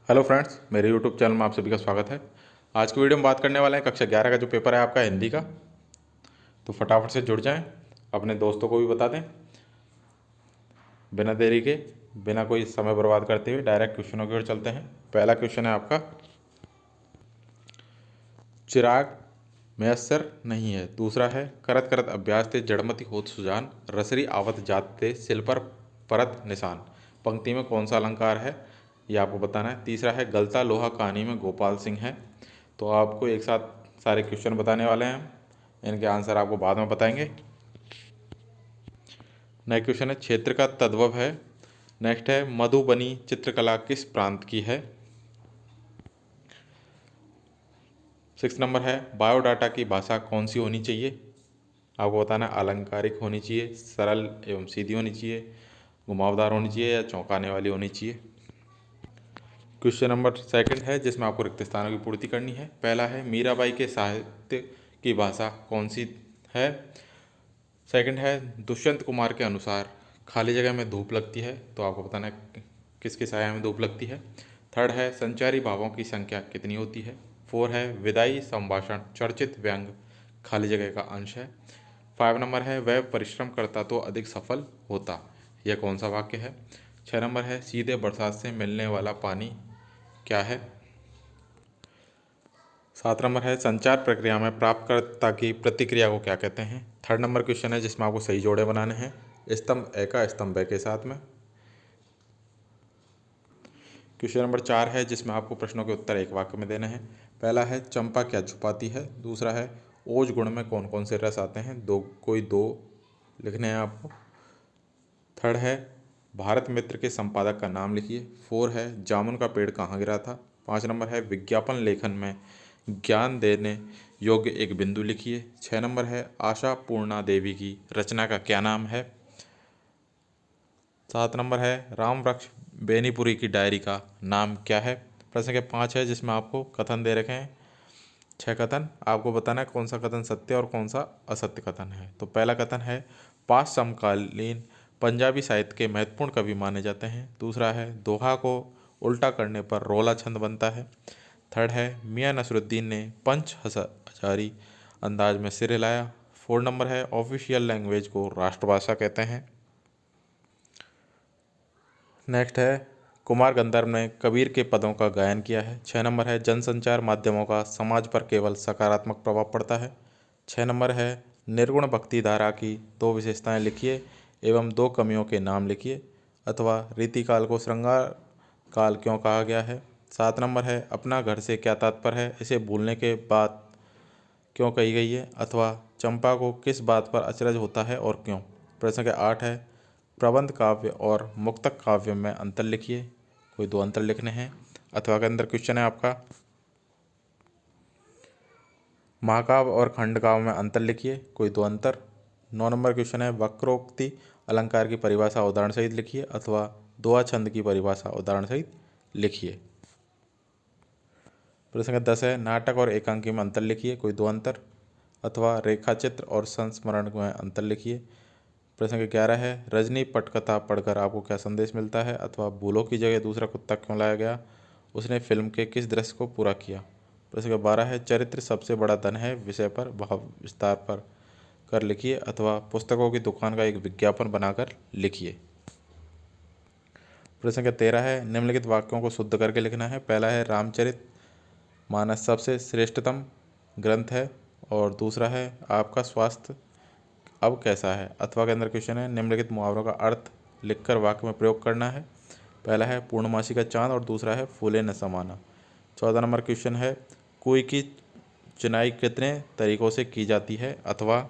Hello friends, मेरे YouTube channel में आप सभी का स्वागत है। आज की वीडियो में बात करने वाले हैं कक्षा 11 का जो पेपर है आपका हिंदी का। तो फटाफट से जुड़ जाएं, अपने दोस्तों को भी बता दें। बिना देरी के, बिना कोई समय बर्बाद करते हुए डायरेक्ट क्वेश्चनों की ओर चलते हैं। पहला क्वेश्चन है आपका, चिराग मयस्सर नहीं है। दूसरा है, करत करत अभ्यास ते जड़मति होत सुजान, रसरी आवत जात ते सिल पर परत निशान। पंक्ति में कौन सा अलंकार है, ये आपको बताना है। तीसरा है, गलता लोहा कहानी में गोपाल सिंह है। तो आपको एक साथ सारे क्वेश्चन बताने वाले हैं हम, इनके आंसर आपको बाद में बताएंगे। नेक्स्ट क्वेश्चन है, क्षेत्र का तद्भव है। नेक्स्ट है, मधुबनी चित्रकला किस प्रांत की है। 6 नंबर है, बायोडाटा की भाषा कौन सी होनी चाहिए। आपको बताना है, अलंकारिक होनी चाहिए, सरल एवं सीधी होनी चाहिए, घुमावदार होनी चाहिए या चौंकाने वाली होनी चाहिए। क्वेश्चन नंबर सेकंड है, जिसमें आपको रिक्त स्थानों की पूर्ति करनी है। पहला है, मीराबाई के साहित्य की भाषा कौन सी है। सेकंड है, दुष्यंत कुमार के अनुसार खाली जगह में धूप लगती है। तो आपको बताना है किसके साया में धूप लगती है। थर्ड है, संचारी भावों की संख्या कितनी होती है। 4 है, विदाई संभाषण चर्चित व्यंग खाली जगह का अंश है। 5 नंबर है, वह परिश्रम करता तो अधिक सफल होता, यह कौन सा वाक्य है। 6 नंबर है, सीधे बरसात से मिलने वाला पानी क्या है। 7 नंबर है, संचार प्रक्रिया में प्राप्तकर्ता की प्रतिक्रिया को क्या कहते हैं। थर्ड नंबर क्वेश्चन है, जिसमें आपको सही जोड़े बनाने हैं, स्तंभ ए का स्तंभ ब के साथ में। क्वेश्चन नंबर 4 है, जिसमें आपको प्रश्नों के उत्तर एक वाक्य में देने हैं। पहला है, चंपा क्या छुपाती है। दूसरा है, ओज गुण में कौन कौन से रस आते हैं। कोई दो लिखने हैं आपको। थर्ड है, भारत मित्र के संपादक का नाम लिखिए। 4 है, जामुन का पेड़ कहाँ गिरा था। 5 नंबर है, विज्ञापन लेखन में ज्ञान देने योग्य एक बिंदु लिखिए। 6 नंबर है, आशा पूर्णा देवी की रचना का क्या नाम है। 7 नंबर है, राम वृक्ष बेनीपुरी की डायरी का नाम क्या है। प्रश्न के 5 है, जिसमें आपको कथन दे रखे हैं 6 कथन। आपको बताना है कौन सा कथन सत्य और कौन सा असत्य कथन है। तो पहला कथन है, पाँच समकालीन पंजाबी साहित्य के महत्वपूर्ण कवि माने जाते हैं। दूसरा है, दोहा को उल्टा करने पर रोला छंद बनता है। थर्ड है, मियाँ नसरुद्दीन ने पंच हजारी अंदाज में सिर हिलाया। 4 नंबर है, ऑफिशियल लैंग्वेज को राष्ट्रभाषा कहते हैं। नेक्स्ट है, कुमार गंधर्व ने कबीर के पदों का गायन किया है। 6 नंबर है, जनसंचार माध्यमों का समाज पर केवल सकारात्मक प्रभाव पड़ता है। 6 नंबर है, निर्गुण भक्ति धारा की 2 विशेषताएं लिखिए एवं 2 कमियों के नाम लिखिए, अथवा रीतिकाल को श्रृंगार काल क्यों कहा गया है। 7 नंबर है, अपना घर से क्या तात्पर्य है, इसे भूलने के बाद क्यों कही गई है, अथवा चंपा को किस बात पर अचरज होता है और क्यों। प्रश्न के 8 है, प्रबंध काव्य और मुक्तक काव्य में अंतर लिखिए। कोई 2 अंतर लिखने हैं। अथवा के अंदर क्वेश्चन है आपका, महाकाव्य और खंडकाव्य में अंतर लिखिए। कोई 2 अंतर। 9 नंबर क्वेश्चन है, वक्रोक्ति अलंकार की परिभाषा उदाहरण सहित लिखिए, अथवा दोहा छंद की परिभाषा उदाहरण सहित लिखिए। प्रश्न का 10 है, नाटक और एकांकी में अंतर लिखिए। कोई 2 अंतर। अथवा रेखाचित्र और संस्मरण में अंतर लिखिए। प्रश्न का 11 है, रजनी पटकथा पढ़कर आपको क्या संदेश मिलता है, अथवा भूलों की जगह दूसरा कुत्ता क्यों लाया गया, उसने फिल्म के किस दृश्य को पूरा किया। प्रश्न का 12 है, चरित्र सबसे बड़ा धन है विषय पर भाव विस्तार पर कर लिखिए, अथवा पुस्तकों की दुकान का एक विज्ञापन बनाकर लिखिए। प्रश्न का 13 है, निम्नलिखित वाक्यों को शुद्ध करके लिखना है। पहला है, रामचरित मानस सबसे श्रेष्ठतम ग्रंथ है। और दूसरा है, आपका स्वास्थ्य अब कैसा है। अथवा के अंदर क्वेश्चन है, निम्नलिखित मुहावरों का अर्थ लिखकर वाक्य में प्रयोग करना है। पहला है, पूर्णमासी का चांद, और दूसरा है, फूले न समाना। 14 नंबर क्वेश्चन है, कुई की चुनाई कितने तरीकों से की जाती है। अथवा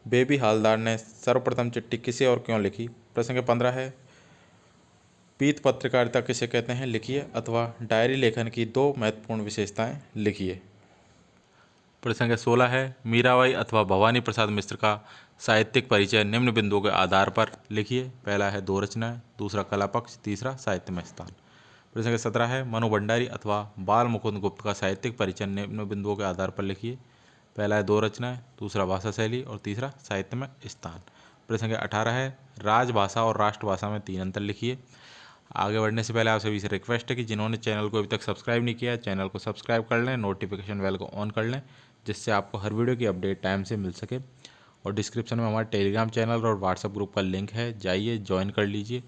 बेबी हालदार ने सर्वप्रथम चिट्ठी किसे और क्यों लिखी। प्रश्न के 15 है, पीत पत्रकारिता किसे कहते हैं, लिखिए। अथवा डायरी लेखन की 2 महत्वपूर्ण विशेषताएं लिखिए। प्रसंग 16 है, मीराबाई अथवा भवानी प्रसाद मिश्र का साहित्यिक परिचय निम्न बिंदुओं के आधार पर लिखिए। पहला है, 2 रचनाएं, दूसरा कला पक्ष, तीसरा साहित्य में स्थान। प्रसंग 17 है, मनु भंडारी अथवा बाल मुकुंद गुप्त का साहित्यिक परिचय निम्न बिंदुओं के आधार पर लिखिए। पहला है, 2 रचनाएं, दूसरा भाषा शैली, और तीसरा साहित्य में स्थान। प्रसंग 18 है, राजभाषा और राष्ट्रभाषा में 3 अंतर लिखिए। आगे बढ़ने से पहले आप सभी से रिक्वेस्ट है कि जिन्होंने चैनल को अभी तक सब्सक्राइब नहीं किया है, चैनल को सब्सक्राइब कर लें, नोटिफिकेशन बेल को ऑन कर लें, जिससे आपको हर वीडियो की अपडेट टाइम से मिल सके। और डिस्क्रिप्शन में हमारे टेलीग्राम चैनल और व्हाट्सएप ग्रुप का लिंक है, जाइए ज्वाइन कर लीजिए।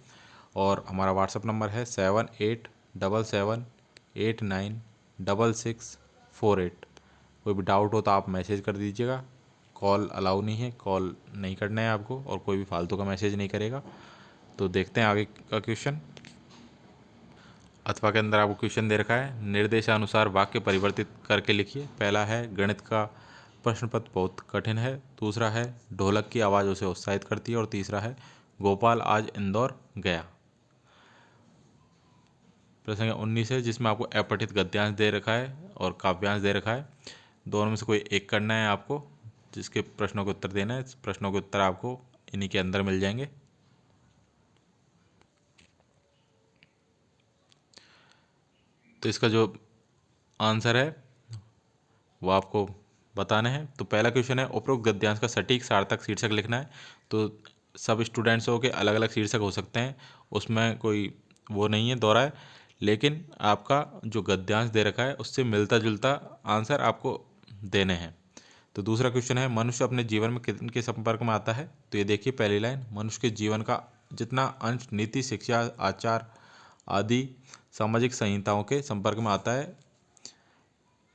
और हमारा व्हाट्सएप नंबर है 7877896648। कोई भी डाउट हो तो आप मैसेज कर दीजिएगा। कॉल अलाउ नहीं है, कॉल नहीं करना है आपको, और कोई भी फालतू का मैसेज नहीं करेगा। तो देखते हैं आगे का क्वेश्चन। अथवा के अंदर आपको क्वेश्चन दे रखा है, निर्देशानुसार वाक्य परिवर्तित करके लिखिए। पहला है, गणित का प्रश्न पत्र बहुत कठिन है। दूसरा है, ढोलक की आवाज़ उसे उत्साहित करती है। और तीसरा है, गोपाल आज इंदौर गया। प्रश्न संख्या 19 है, जिसमें आपको अपठित गद्यांश दे रखा है और काव्यांश दे रखा है। दोनों में से कोई एक करना है आपको, जिसके प्रश्नों के उत्तर देना है। प्रश्नों के उत्तर आपको इन्हीं के अंदर मिल जाएंगे। तो इसका जो आंसर है वो आपको बताना है। तो पहला क्वेश्चन है, उपरोक्त गद्यांश का सटीक सार्थक शीर्षक लिखना है। तो सब स्टूडेंट्सों के अलग अलग शीर्षक हो सकते हैं, उसमें कोई वो नहीं है दौरा है, लेकिन आपका जो गद्यांश दे रखा है उससे मिलता जुलता आंसर आपको देने हैं। तो दूसरा क्वेश्चन है, मनुष्य अपने जीवन में किनके संपर्क में आता है। तो ये देखिए पहली लाइन, मनुष्य के जीवन का जितना अंश नीति, शिक्षा, आचार आदि सामाजिक संहिताओं के संपर्क में आता है।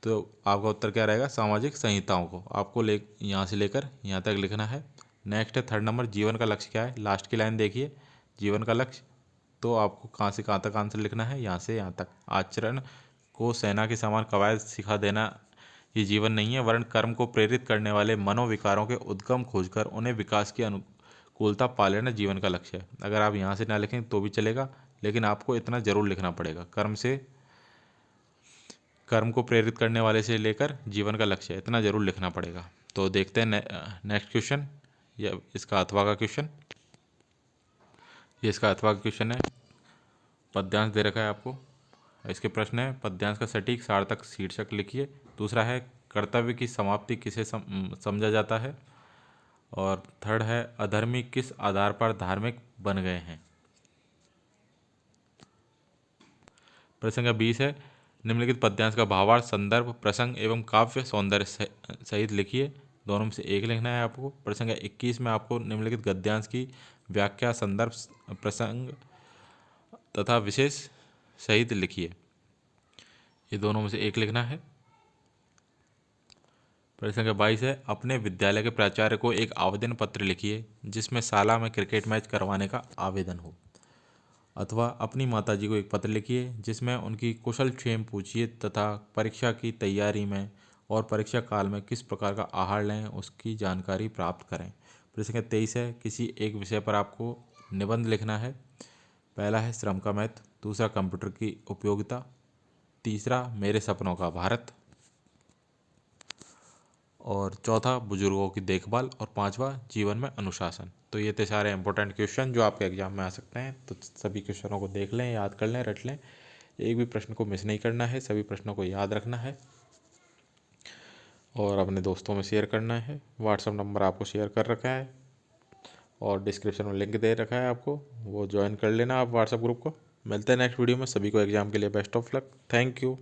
तो आपका उत्तर क्या रहेगा, सामाजिक संहिताओं को आपको यहाँ से लेकर यहाँ तक लिखना है। नेक्स्ट है थर्ड नंबर, जीवन का लक्ष्य क्या है। लास्ट की लाइन देखिए, जीवन का लक्ष्य। तो आपको कहाँ से कहाँ तक आंसर लिखना है, यहाँ से यहाँ तक। आचरण को सेना के समान कवायद सिखा देना ये जीवन नहीं है, वरन कर्म को प्रेरित करने वाले मनोविकारों के उद्गम खोजकर उन्हें विकास की अनुकूलता पा लेना जीवन का लक्ष्य है। अगर आप यहाँ से ना लिखें तो भी चलेगा, लेकिन आपको इतना जरूर लिखना पड़ेगा, कर्म को प्रेरित करने वाले से लेकर जीवन का लक्ष्य है, इतना जरूर लिखना पड़ेगा। तो देखते हैं नेक्स्ट क्वेश्चन, या इसका अथवा का क्वेश्चन। ये इसका अथवा का क्वेश्चन है, पद्यांश दे रखा है आपको। इसके प्रश्न है, पद्यांश का सटीक सार्थक शीर्षक लिखिए। दूसरा है, कर्तव्य की समाप्ति किसे समझा जाता है। और थर्ड है, अधर्मी किस आधार पर धार्मिक बन गए हैं। प्रश्न संख्या 20 है, निम्नलिखित पद्यांश का भावार्थ, संदर्भ, प्रसंग एवं काव्य सौंदर्य सहित लिखिए। दोनों में से एक लिखना है आपको। प्रश्न संख्या 21 में आपको निम्नलिखित गद्यांश की व्याख्या, संदर्भ, प्रसंग तथा विशेष सहित लिखिए। ये दोनों में से एक लिखना है। प्रश्न संख्या 22 है, अपने विद्यालय के प्राचार्य को एक आवेदन पत्र लिखिए जिसमें शाला में क्रिकेट मैच करवाने का आवेदन हो। अथवा अपनी माताजी को एक पत्र लिखिए जिसमें उनकी कुशल क्षेम पूछिए तथा परीक्षा की तैयारी में और परीक्षा काल में किस प्रकार का आहार लें उसकी जानकारी प्राप्त करें। प्रश्न संख्या 23 है, किसी एक विषय पर आपको निबंध लिखना है। पहला है श्रम का महत्व, दूसरा कंप्यूटर की उपयोगिता, तीसरा मेरे सपनों का भारत, और चौथा बुजुर्गों की देखभाल, और पांचवा जीवन में अनुशासन। तो ये थे सारे इंपॉर्टेंट क्वेश्चन जो आपके एग्जाम में आ सकते हैं। तो सभी क्वेश्चनों को देख लें, याद कर लें, रट लें। एक भी प्रश्न को मिस नहीं करना है, सभी प्रश्नों को याद रखना है और अपने दोस्तों में शेयर करना है। व्हाट्सअप नंबर आपको शेयर कर रखा है और डिस्क्रिप्शन में लिंक दे रखा है, आपको वो ज्वाइन कर लेना आप व्हाट्सअप ग्रुप को। मिलते हैं नेक्स्ट वीडियो में। सभी को एग्जाम के लिए best of luck. Thank you.